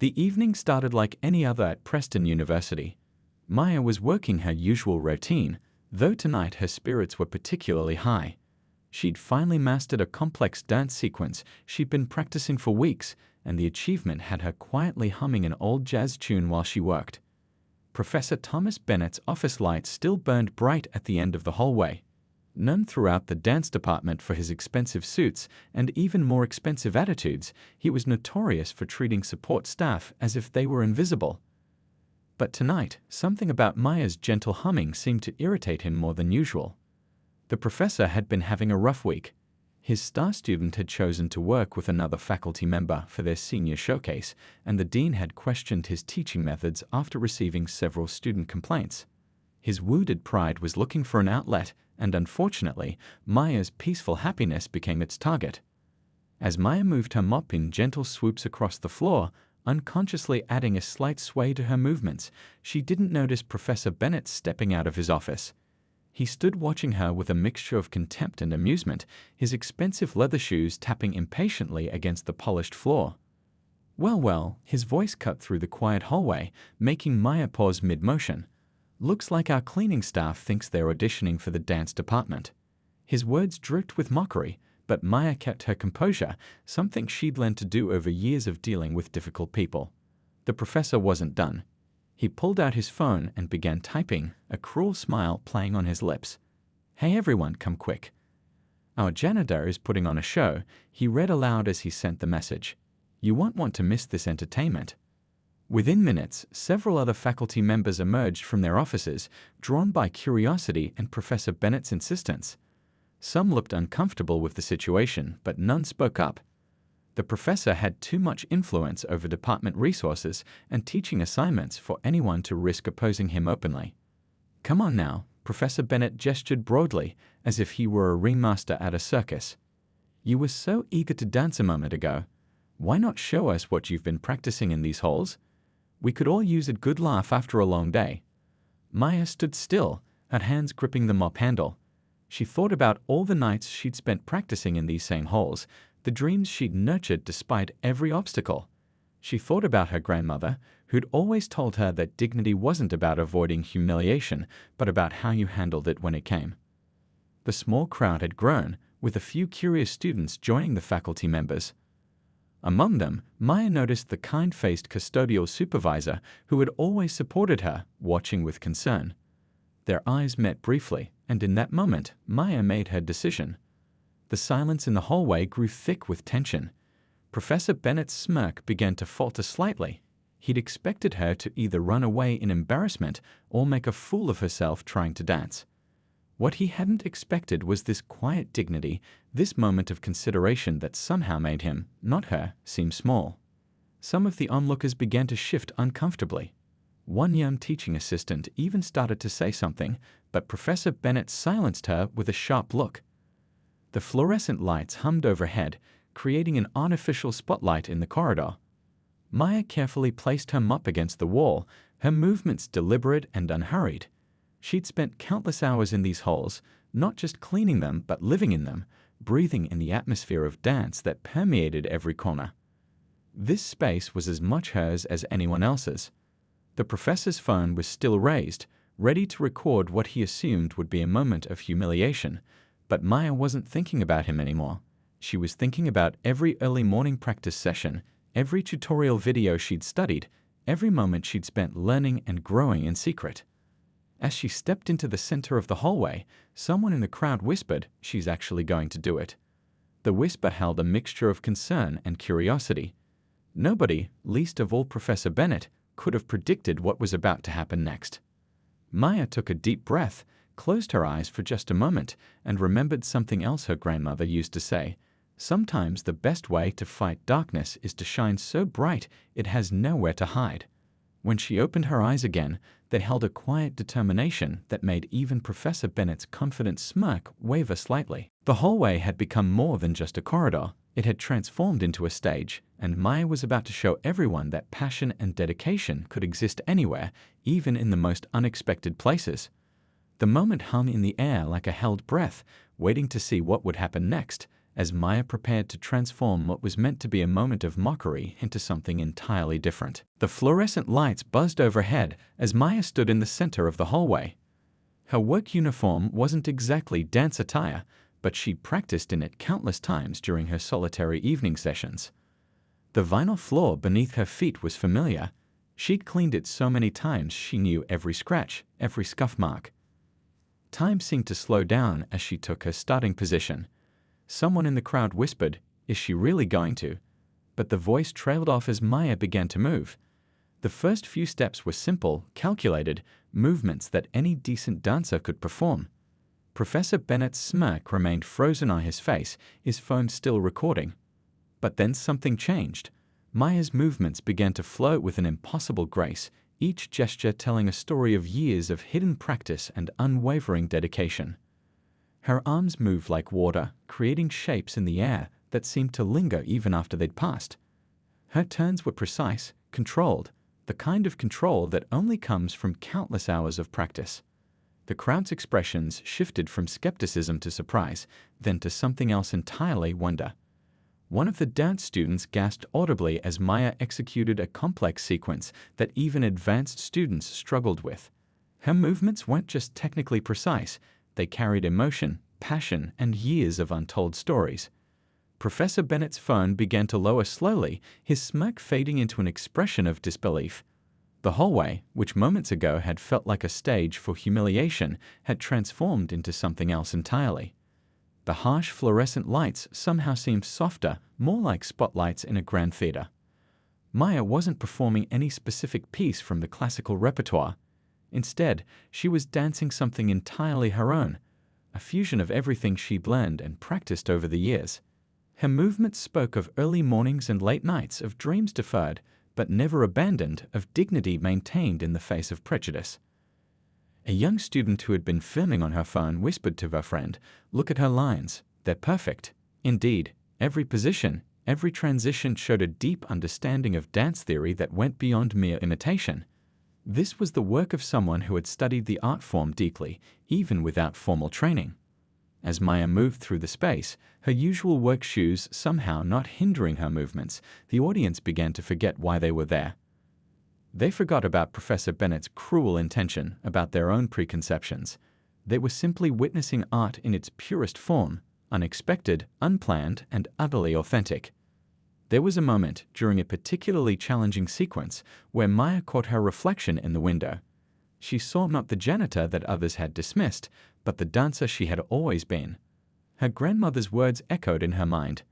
The evening started like any other at Preston University. Maya was working her usual routine, though tonight her spirits were particularly high. She'd finally mastered a complex dance sequence she'd been practicing for weeks, and the achievement had her quietly humming an old jazz tune while she worked. Professor Thomas Bennett's office lights still burned bright at the end of the hallway. Known throughout the dance department for his expensive suits and even more expensive attitudes, he was notorious for treating support staff as if they were invisible. But tonight, something about Maya's gentle humming seemed to irritate him more than usual. The professor had been having a rough week. His star student had chosen to work with another faculty member for their senior showcase, and the dean had questioned his teaching methods after receiving several student complaints. His wounded pride was looking for an outlet, and unfortunately, Maya's peaceful happiness became its target. As Maya moved her mop in gentle swoops across the floor, unconsciously adding a slight sway to her movements, she didn't notice Professor Bennett stepping out of his office. He stood watching her with a mixture of contempt and amusement, his expensive leather shoes tapping impatiently against the polished floor. Well, his voice cut through the quiet hallway, making Maya pause mid-motion. Looks like our cleaning staff thinks they're auditioning for the dance department. His words dripped with mockery, but Maya kept her composure, something she'd learned to do over years of dealing with difficult people. The professor wasn't done. He pulled out his phone and began typing, a cruel smile playing on his lips. "Hey everyone, come quick. Our janitor is putting on a show," he read aloud as he sent the message. "You won't want to miss this entertainment." Within minutes, several other faculty members emerged from their offices, drawn by curiosity and Professor Bennett's insistence. Some looked uncomfortable with the situation, but none spoke up. The professor had too much influence over department resources and teaching assignments for anyone to risk opposing him openly. "Come on now," Professor Bennett gestured broadly, as if he were a ringmaster at a circus. "You were so eager to dance a moment ago. Why not show us what you've been practicing in these halls? We could all use a good laugh after a long day." Maya stood still, her hands gripping the mop handle. She thought about all the nights she'd spent practicing in these same halls, the dreams she'd nurtured despite every obstacle. She thought about her grandmother, who'd always told her that dignity wasn't about avoiding humiliation, but about how you handled it when it came. The small crowd had grown, with a few curious students joining the faculty members. Among them, Maya noticed the kind-faced custodial supervisor who had always supported her, watching with concern. Their eyes met briefly, and in that moment, Maya made her decision. The silence in the hallway grew thick with tension. Professor Bennett's smirk began to falter slightly. He'd expected her to either run away in embarrassment or make a fool of herself trying to dance. What he hadn't expected was this quiet dignity, this moment of consideration that somehow made him, not her, seem small. Some of the onlookers began to shift uncomfortably. One young teaching assistant even started to say something, but Professor Bennett silenced her with a sharp look. The fluorescent lights hummed overhead, creating an artificial spotlight in the corridor. Maya carefully placed her mop against the wall, her movements deliberate and unhurried. She'd spent countless hours in these halls, not just cleaning them but living in them, breathing in the atmosphere of dance that permeated every corner. This space was as much hers as anyone else's. The professor's phone was still raised, ready to record what he assumed would be a moment of humiliation, but Maya wasn't thinking about him anymore. She was thinking about every early morning practice session, every tutorial video she'd studied, every moment she'd spent learning and growing in secret. As she stepped into the center of the hallway, someone in the crowd whispered, "She's actually going to do it." The whisper held a mixture of concern and curiosity. Nobody, least of all Professor Bennett, could have predicted what was about to happen next. Maya took a deep breath, closed her eyes for just a moment, and remembered something else her grandmother used to say. Sometimes the best way to fight darkness is to shine so bright it has nowhere to hide. When she opened her eyes again, they held a quiet determination that made even Professor Bennett's confident smirk waver slightly. The hallway had become more than just a corridor. It had transformed into a stage, and Maya was about to show everyone that passion and dedication could exist anywhere, even in the most unexpected places. The moment hung in the air like a held breath, waiting to see what would happen next, as Maya prepared to transform what was meant to be a moment of mockery into something entirely different. The fluorescent lights buzzed overhead as Maya stood in the center of the hallway. Her work uniform wasn't exactly dance attire, but she practiced in it countless times during her solitary evening sessions. The vinyl floor beneath her feet was familiar. She'd cleaned it so many times she knew every scratch, every scuff mark. Time seemed to slow down as she took her starting position. Someone in the crowd whispered, "Is she really going to?" But the voice trailed off as Maya began to move. The first few steps were simple, calculated movements that any decent dancer could perform. Professor Bennett's smirk remained frozen on his face, his phone still recording. But then something changed. Maya's movements began to flow with an impossible grace, each gesture telling a story of years of hidden practice and unwavering dedication. Her arms moved like water, creating shapes in the air that seemed to linger even after they'd passed. Her turns were precise, controlled, the kind of control that only comes from countless hours of practice. The crowd's expressions shifted from skepticism to surprise, then to something else entirely, wonder. One of the dance students gasped audibly as Maya executed a complex sequence that even advanced students struggled with. Her movements weren't just technically precise, they carried emotion, passion, and years of untold stories. Professor Bennett's phone began to lower slowly, his smirk fading into an expression of disbelief. The hallway, which moments ago had felt like a stage for humiliation, had transformed into something else entirely. The harsh fluorescent lights somehow seemed softer, more like spotlights in a grand theater. Maya wasn't performing any specific piece from the classical repertoire. Instead, she was dancing something entirely her own, a fusion of everything she'd learned and practiced over the years. Her movements spoke of early mornings and late nights, of dreams deferred, but never abandoned, of dignity maintained in the face of prejudice. A young student who had been filming on her phone whispered to her friend, "Look at her lines. They're perfect." Indeed, every position, every transition showed a deep understanding of dance theory that went beyond mere imitation. This was the work of someone who had studied the art form deeply, even without formal training. As Maya moved through the space, her usual work shoes somehow not hindering her movements, the audience began to forget why they were there. They forgot about Professor Bennett's cruel intention, about their own preconceptions. They were simply witnessing art in its purest form, unexpected, unplanned, and utterly authentic. There was a moment during a particularly challenging sequence where Maya caught her reflection in the window. She saw not the janitor that others had dismissed, but the dancer she had always been. Her grandmother's words echoed in her mind.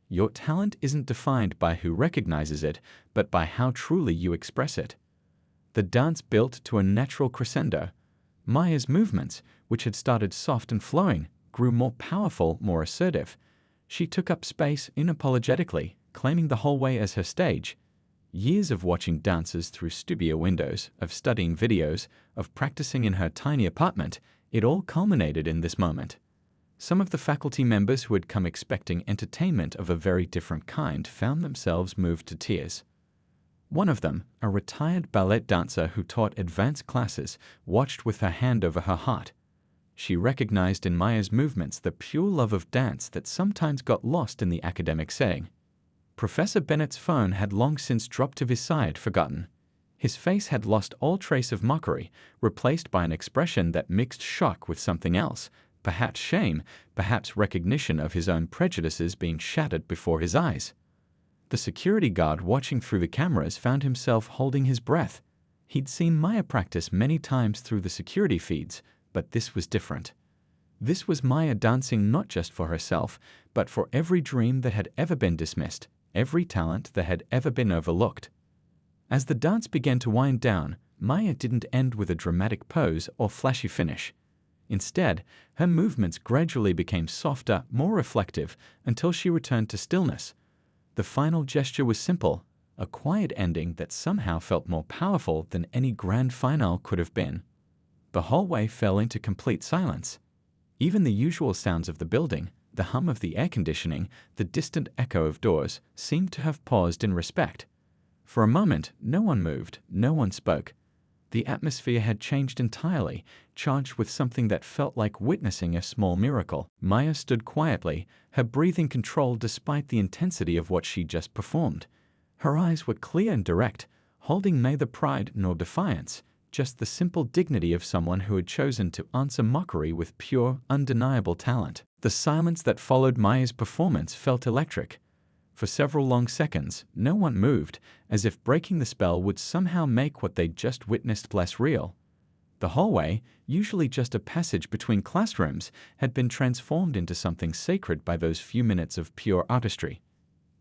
"Your talent isn't defined by who recognizes it, but by how truly you express it." The dance built to a natural crescendo. Maya's movements, which had started soft and flowing, grew more powerful, more assertive. She took up space unapologetically, claiming the hallway as her stage. Years of watching dancers through studio windows, of studying videos, of practicing in her tiny apartment, it all culminated in this moment. Some of the faculty members who had come expecting entertainment of a very different kind found themselves moved to tears. One of them, a retired ballet dancer who taught advanced classes, watched with her hand over her heart. She recognized in Maya's movements the pure love of dance that sometimes got lost in the academic setting. Professor Bennett's phone had long since dropped to his side, forgotten. His face had lost all trace of mockery, replaced by an expression that mixed shock with something else, perhaps shame, perhaps recognition of his own prejudices being shattered before his eyes. The security guard watching through the cameras found himself holding his breath. He'd seen Maya practice many times through the security feeds, but this was different. This was Maya dancing not just for herself, but for every dream that had ever been dismissed, every talent that had ever been overlooked. As the dance began to wind down, Maya didn't end with a dramatic pose or flashy finish. Instead, her movements gradually became softer, more reflective, until she returned to stillness. The final gesture was simple, a quiet ending that somehow felt more powerful than any grand finale could have been. The hallway fell into complete silence. Even the usual sounds of the building, the hum of the air conditioning, the distant echo of doors, seemed to have paused in respect. For a moment, no one moved, no one spoke. The atmosphere had changed entirely, charged with something that felt like witnessing a small miracle. Maya stood quietly, her breathing controlled despite the intensity of what she just performed. Her eyes were clear and direct, holding neither pride nor defiance, just the simple dignity of someone who had chosen to answer mockery with pure, undeniable talent. The silence that followed Maya's performance felt electric. For several long seconds, no one moved, as if breaking the spell would somehow make what they'd just witnessed less real. The hallway, usually just a passage between classrooms, had been transformed into something sacred by those few minutes of pure artistry.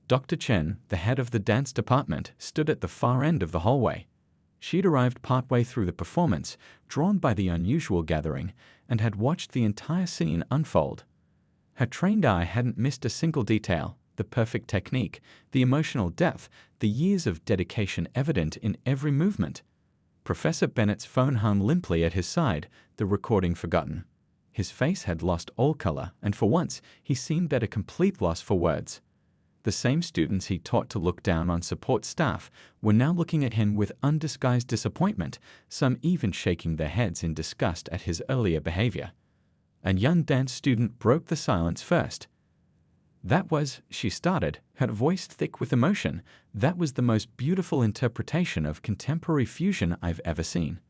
Dr. Chen, the head of the dance department, stood at the far end of the hallway. She'd arrived partway through the performance, drawn by the unusual gathering, and had watched the entire scene unfold. Her trained eye hadn't missed a single detail. The perfect technique, the emotional depth, the years of dedication evident in every movement. Professor Bennett's phone hung limply at his side, the recording forgotten. His face had lost all color, and for once he seemed at a complete loss for words. The same students he taught to look down on support staff were now looking at him with undisguised disappointment, some even shaking their heads in disgust at his earlier behavior. A young dance student broke the silence first. "That was," she started, her voice thick with emotion, "that was the most beautiful interpretation of contemporary fusion I've ever seen."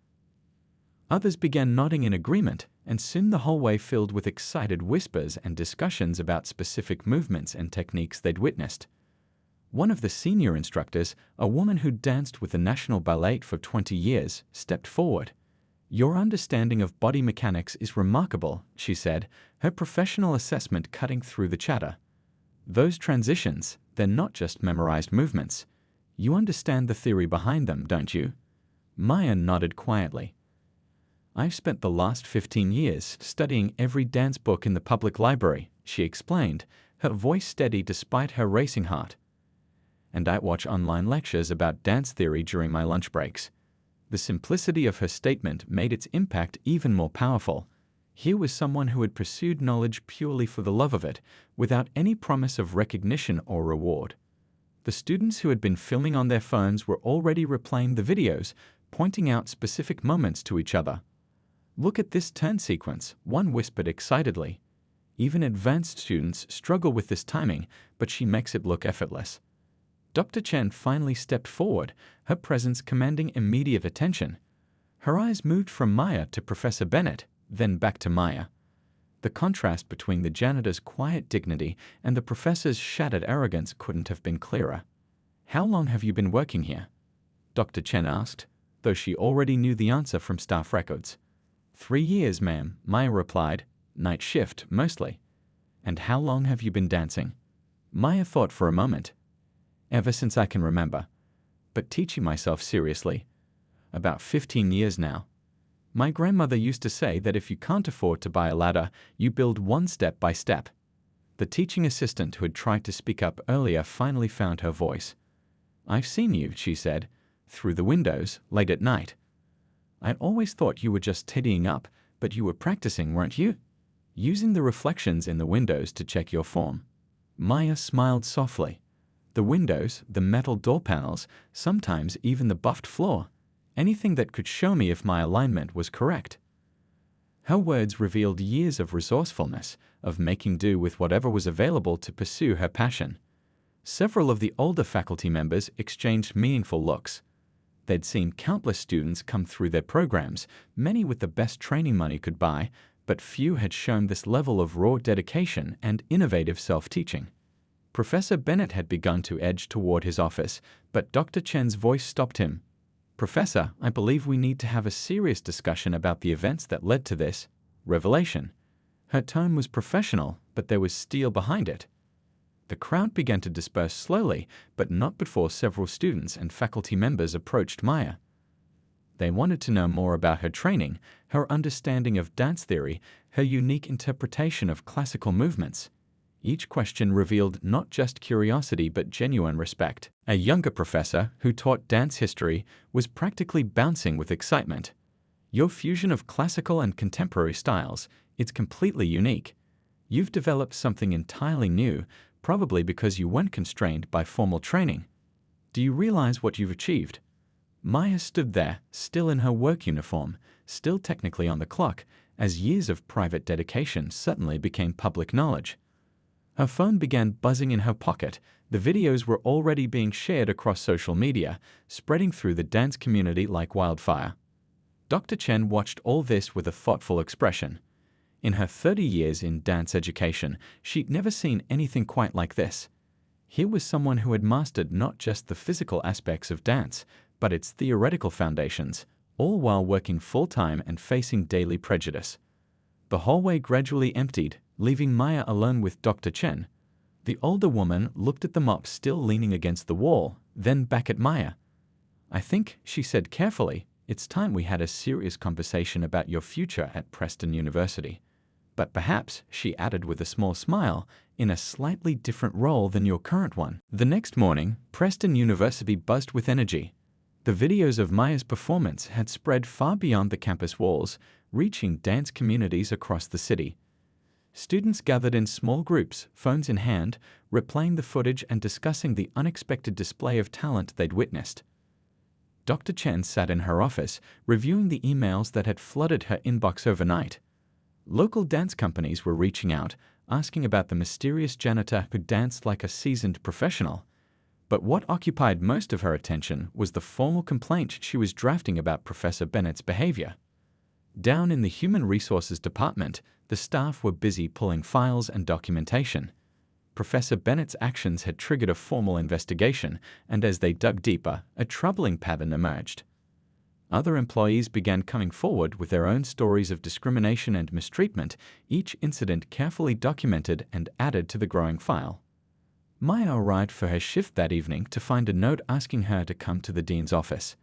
Others began nodding in agreement, and soon the hallway filled with excited whispers and discussions about specific movements and techniques they'd witnessed. One of the senior instructors, a woman who'd danced with the National Ballet for 20 years, stepped forward. "Your understanding of body mechanics is remarkable," she said, her professional assessment cutting through the chatter. "Those transitions, they're not just memorized movements. You understand the theory behind them, don't you?" Maya nodded quietly. "I've spent the last 15 years studying every dance book in the public library," she explained, her voice steady despite her racing heart. "And I watch online lectures about dance theory during my lunch breaks." The simplicity of her statement made its impact even more powerful. Here was someone who had pursued knowledge purely for the love of it, without any promise of recognition or reward. The students who had been filming on their phones were already replaying the videos, pointing out specific moments to each other. "Look at this turn sequence," one whispered excitedly. "Even advanced students struggle with this timing, but she makes it look effortless." Dr. Chen finally stepped forward, her presence commanding immediate attention. Her eyes moved from Maya to Professor Bennett, then back to Maya. The contrast between the janitor's quiet dignity and the professor's shattered arrogance couldn't have been clearer. "How long have you been working here?" Dr. Chen asked, though she already knew the answer from staff records. 3 years, ma'am," Maya replied, "night shift, mostly." "And how long have you been dancing?" Maya thought for a moment. "Ever since I can remember. But teaching myself seriously? About 15 years now. My grandmother used to say that if you can't afford to buy a ladder, you build one step by step." The teaching assistant who had tried to speak up earlier finally found her voice. "I've seen you," she said, "through the windows, late at night. I'd always thought you were just tidying up, but you were practicing, weren't you? Using the reflections in the windows to check your form." Maya smiled softly. The windows, the metal door panels, sometimes even the buffed floor. Anything that could show me if my alignment was correct. Her words revealed years of resourcefulness, of making do with whatever was available to pursue her passion. Several of the older faculty members exchanged meaningful looks. They'd seen countless students come through their programs, many with the best training money could buy, but few had shown this level of raw dedication and innovative self-teaching. Professor Bennett had begun to edge toward his office, but Dr. Chen's voice stopped him. "Professor, I believe we need to have a serious discussion about the events that led to this revelation." Her tone was professional, but there was steel behind it. The crowd began to disperse slowly, but not before several students and faculty members approached Maya. They wanted to know more about her training, her understanding of dance theory, her unique interpretation of classical movements. Each question revealed not just curiosity but genuine respect. A younger professor, who taught dance history, was practically bouncing with excitement. "Your fusion of classical and contemporary styles, it's completely unique. You've developed something entirely new, probably because you weren't constrained by formal training. Do you realize what you've achieved?" Maya stood there, still in her work uniform, still technically on the clock, as years of private dedication suddenly became public knowledge. Her phone began buzzing in her pocket. The videos were already being shared across social media, spreading through the dance community like wildfire. Dr. Chen watched all this with a thoughtful expression. In her 30 years in dance education, she'd never seen anything quite like this. Here was someone who had mastered not just the physical aspects of dance, but its theoretical foundations, all while working full-time and facing daily prejudice. The hallway gradually emptied, leaving Maya alone with Dr. Chen. The older woman looked at the mop still leaning against the wall, then back at Maya. "I think," she said carefully, "it's time we had a serious conversation about your future at Preston University. But perhaps," she added with a small smile, "in a slightly different role than your current one." The next morning, Preston University buzzed with energy. The videos of Maya's performance had spread far beyond the campus walls, reaching dance communities across the city. Students gathered in small groups, phones in hand, replaying the footage and discussing the unexpected display of talent they'd witnessed. Dr. Chen sat in her office, reviewing the emails that had flooded her inbox overnight. Local dance companies were reaching out, asking about the mysterious janitor who danced like a seasoned professional. But what occupied most of her attention was the formal complaint she was drafting about Professor Bennett's behavior. Down in the Human Resources Department, the staff were busy pulling files and documentation. Professor Bennett's actions had triggered a formal investigation, and as they dug deeper, a troubling pattern emerged. Other employees began coming forward with their own stories of discrimination and mistreatment, each incident carefully documented and added to the growing file. Maya arrived for her shift that evening to find a note asking her to come to the dean's office.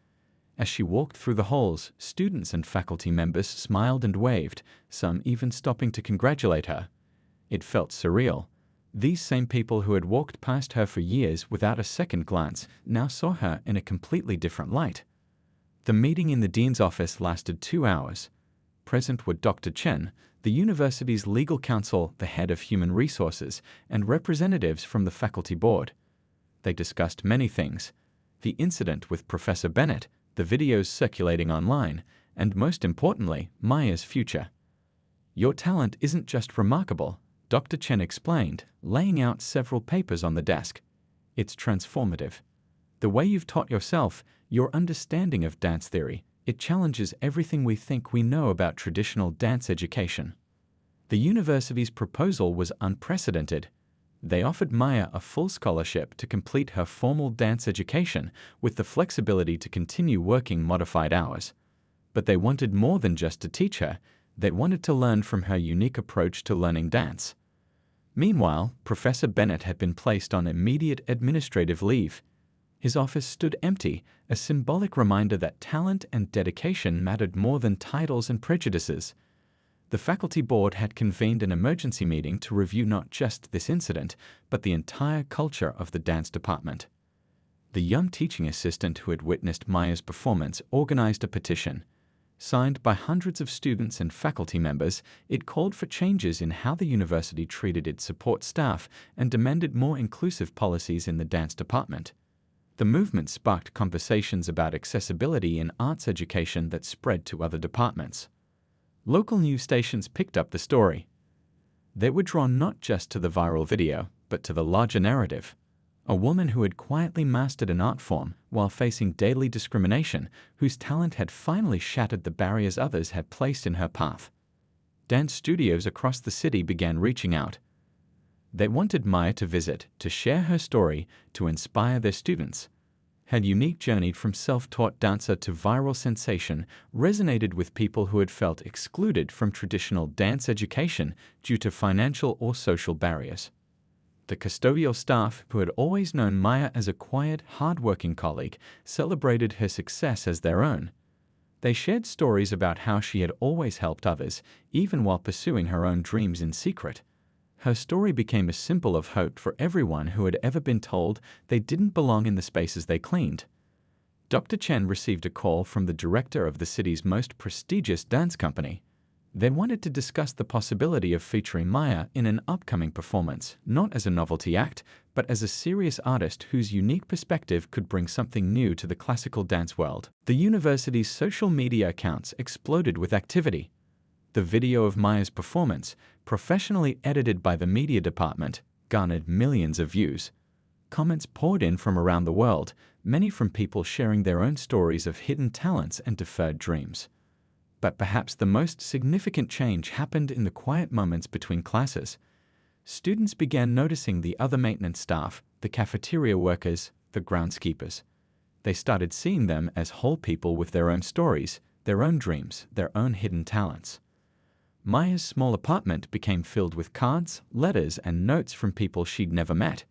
As she walked through the halls, students and faculty members smiled and waved, some even stopping to congratulate her. It felt surreal. These same people who had walked past her for years without a second glance now saw her in a completely different light. The meeting in the dean's office lasted 2 hours. Present were Dr. Chen, the university's legal counsel, the head of human resources, and representatives from the faculty board. They discussed many things: the incident with Professor Bennett, the videos circulating online, and most importantly, Maya's future. "Your talent isn't just remarkable," Dr. Chen explained, laying out several papers on the desk. "It's transformative. The way you've taught yourself, your understanding of dance theory, it challenges everything we think we know about traditional dance education." The university's proposal was unprecedented. They offered Maya a full scholarship to complete her formal dance education with the flexibility to continue working modified hours. But they wanted more than just to teach her. They wanted to learn from her unique approach to learning dance. Meanwhile, Professor Bennett had been placed on immediate administrative leave. His office stood empty, a symbolic reminder that talent and dedication mattered more than titles and prejudices. The faculty board had convened an emergency meeting to review not just this incident, but the entire culture of the dance department. The young teaching assistant who had witnessed Maya's performance organized a petition. Signed by hundreds of students and faculty members, it called for changes in how the university treated its support staff and demanded more inclusive policies in the dance department. The movement sparked conversations about accessibility in arts education that spread to other departments. Local news stations picked up the story. They were drawn not just to the viral video, but to the larger narrative. A woman who had quietly mastered an art form while facing daily discrimination, whose talent had finally shattered the barriers others had placed in her path. Dance studios across the city began reaching out. They wanted Maya to visit, to share her story, to inspire their students. Her unique journey from self-taught dancer to viral sensation resonated with people who had felt excluded from traditional dance education due to financial or social barriers. The custodial staff, who had always known Maya as a quiet, hard-working colleague, celebrated her success as their own. They shared stories about how she had always helped others, even while pursuing her own dreams in secret. Her story became a symbol of hope for everyone who had ever been told they didn't belong in the spaces they cleaned. Dr. Chen received a call from the director of the city's most prestigious dance company. They wanted to discuss the possibility of featuring Maya in an upcoming performance, not as a novelty act, but as a serious artist whose unique perspective could bring something new to the classical dance world. The university's social media accounts exploded with activity. The video of Maya's performance, professionally edited by the media department, garnered millions of views. Comments poured in from around the world, many from people sharing their own stories of hidden talents and deferred dreams. But perhaps the most significant change happened in the quiet moments between classes. Students began noticing the other maintenance staff, the cafeteria workers, the groundskeepers. They started seeing them as whole people with their own stories, their own dreams, their own hidden talents. Maya's small apartment became filled with cards, letters, and notes from people she'd never met.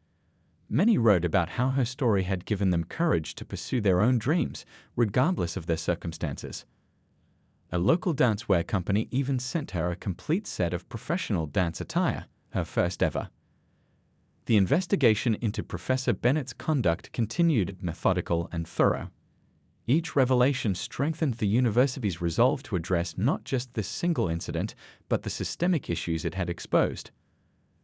Many wrote about how her story had given them courage to pursue their own dreams, regardless of their circumstances. A local dancewear company even sent her a complete set of professional dance attire, her first ever. The investigation into Professor Bennett's conduct continued, methodical and thorough. Each revelation strengthened the university's resolve to address not just this single incident, but the systemic issues it had exposed.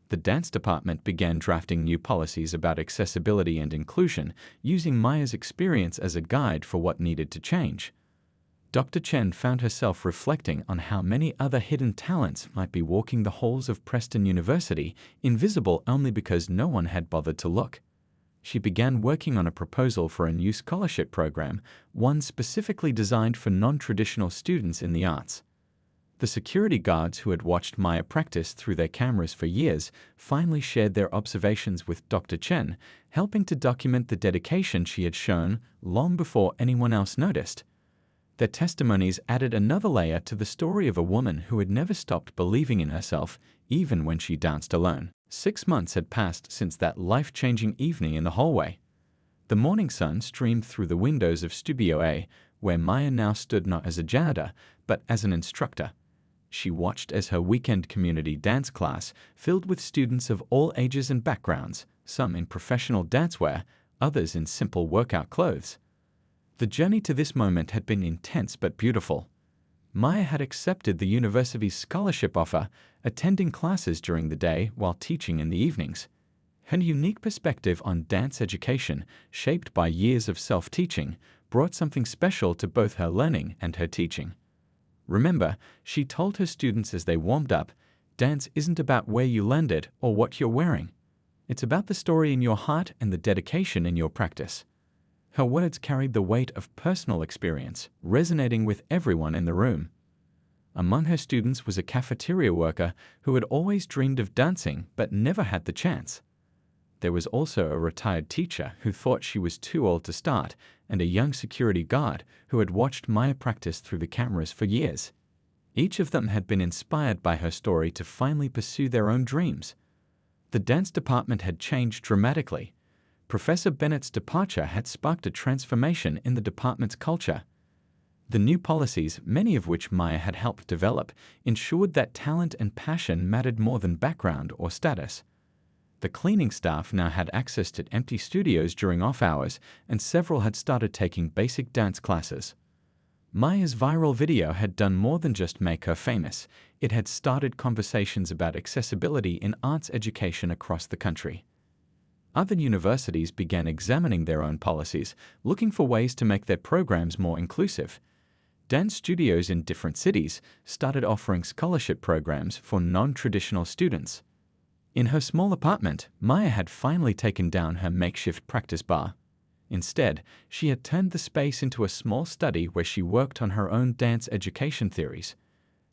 The dance department began drafting new policies about accessibility and inclusion, using Maya's experience as a guide for what needed to change. Dr. Chen found herself reflecting on how many other hidden talents might be walking the halls of Preston University, invisible only because no one had bothered to look. She began working on a proposal for a new scholarship program, one specifically designed for non-traditional students in the arts. The security guards who had watched Maya practice through their cameras for years finally shared their observations with Dr. Chen, helping to document the dedication she had shown long before anyone else noticed. Their testimonies added another layer to the story of a woman who had never stopped believing in herself, even when she danced alone. 6 months had passed since that life-changing evening in the hallway. The morning sun streamed through the windows of Studio A, where Maya now stood not as a janitor, but as an instructor. She watched as her weekend community dance class, filled with students of all ages and backgrounds, some in professional dancewear, others in simple workout clothes. The journey to this moment had been intense but beautiful. Maya had accepted the university's scholarship offer, attending classes during the day while teaching in the evenings. Her unique perspective on dance education, shaped by years of self-teaching, brought something special to both her learning and her teaching. Remember, she told her students as they warmed up, dance isn't about where you learned it or what you're wearing. It's about the story in your heart and the dedication in your practice. Her words carried the weight of personal experience, resonating with everyone in the room. Among her students was a cafeteria worker who had always dreamed of dancing but never had the chance. There was also a retired teacher who thought she was too old to start, and a young security guard who had watched Maya practice through the cameras for years. Each of them had been inspired by her story to finally pursue their own dreams. The dance department had changed dramatically. Professor Bennett's departure had sparked a transformation in the department's culture. The new policies, many of which Maya had helped develop, ensured that talent and passion mattered more than background or status. The cleaning staff now had access to empty studios during off hours, and several had started taking basic dance classes. Maya's viral video had done more than just make her famous. It had started conversations about accessibility in arts education across the country. Other universities began examining their own policies, looking for ways to make their programs more inclusive. Dance studios in different cities started offering scholarship programs for non-traditional students. In her small apartment, Maya had finally taken down her makeshift practice bar. Instead, she had turned the space into a small study where she worked on her own dance education theories.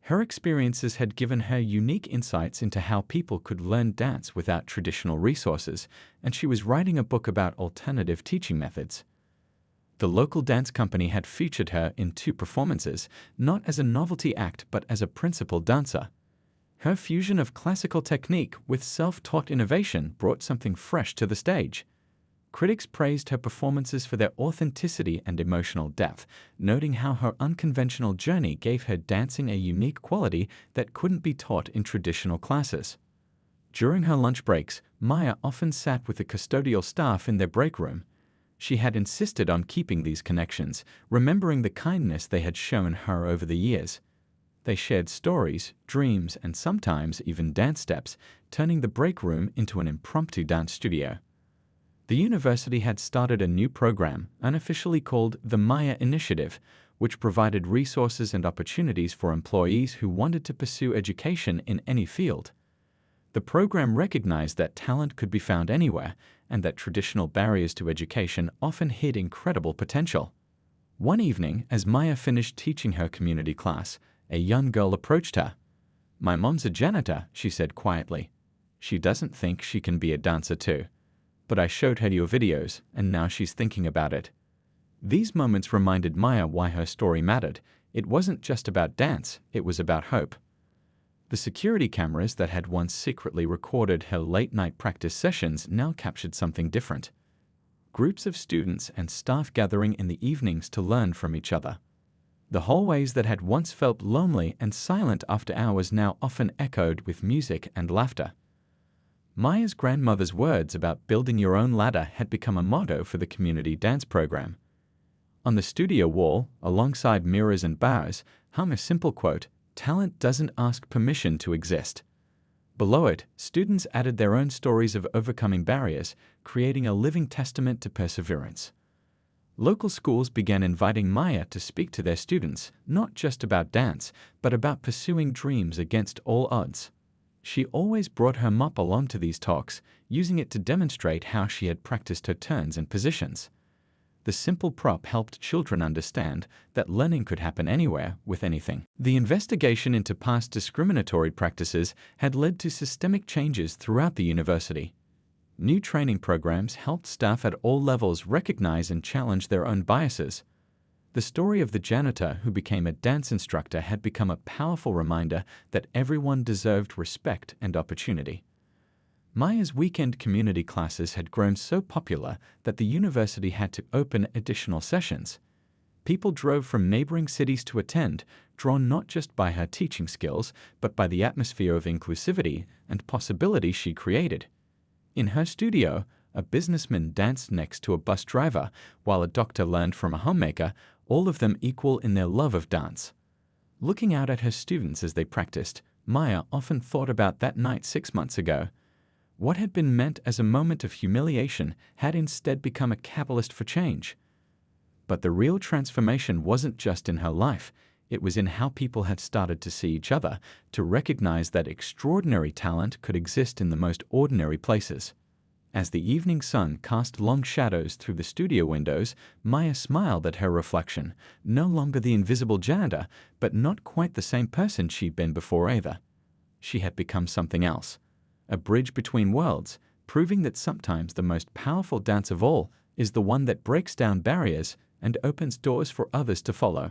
Her experiences had given her unique insights into how people could learn dance without traditional resources, and she was writing a book about alternative teaching methods. The local dance company had featured her in 2 performances, not as a novelty act but as a principal dancer. Her fusion of classical technique with self-taught innovation brought something fresh to the stage. Critics praised her performances for their authenticity and emotional depth, noting how her unconventional journey gave her dancing a unique quality that couldn't be taught in traditional classes. During her lunch breaks, Maya often sat with the custodial staff in their break room. She had insisted on keeping these connections, remembering the kindness they had shown her over the years. They shared stories, dreams, and sometimes even dance steps, turning the break room into an impromptu dance studio. The university had started a new program, unofficially called the Maya Initiative, which provided resources and opportunities for employees who wanted to pursue education in any field. The program recognized that talent could be found anywhere and that traditional barriers to education often hid incredible potential. One evening, as Maya finished teaching her community class, a young girl approached her. "My mom's a janitor," she said quietly. "She doesn't think she can be a dancer too. But I showed her your videos, and now she's thinking about it." These moments reminded Maya why her story mattered. It wasn't just about dance, it was about hope. The security cameras that had once secretly recorded her late-night practice sessions now captured something different. Groups of students and staff gathering in the evenings to learn from each other. The hallways that had once felt lonely and silent after hours now often echoed with music and laughter. Maya's grandmother's words about building your own ladder had become a motto for the community dance program. On the studio wall, alongside mirrors and bars, hung a simple quote, "Talent doesn't ask permission to exist." Below it, students added their own stories of overcoming barriers, creating a living testament to perseverance. Local schools began inviting Maya to speak to their students, not just about dance, but about pursuing dreams against all odds. She always brought her mop along to these talks, using it to demonstrate how she had practiced her turns and positions. The simple prop helped children understand that learning could happen anywhere with anything. The investigation into past discriminatory practices had led to systemic changes throughout the university. New training programs helped staff at all levels recognize and challenge their own biases. The story of the janitor who became a dance instructor had become a powerful reminder that everyone deserved respect and opportunity. Maya's weekend community classes had grown so popular that the university had to open additional sessions. People drove from neighboring cities to attend, drawn not just by her teaching skills, but by the atmosphere of inclusivity and possibility she created. In her studio, a businessman danced next to a bus driver, while a doctor learned from a homemaker, all of them equal in their love of dance. Looking out at her students as they practiced, Maya often thought about that night 6 months ago. What had been meant as a moment of humiliation had instead become a catalyst for change. But the real transformation wasn't just in her life, it was in how people had started to see each other, to recognize that extraordinary talent could exist in the most ordinary places. As the evening sun cast long shadows through the studio windows, Maya smiled at her reflection, no longer the invisible janitor, but not quite the same person she'd been before either. She had become something else, a bridge between worlds, proving that sometimes the most powerful dance of all is the one that breaks down barriers and opens doors for others to follow.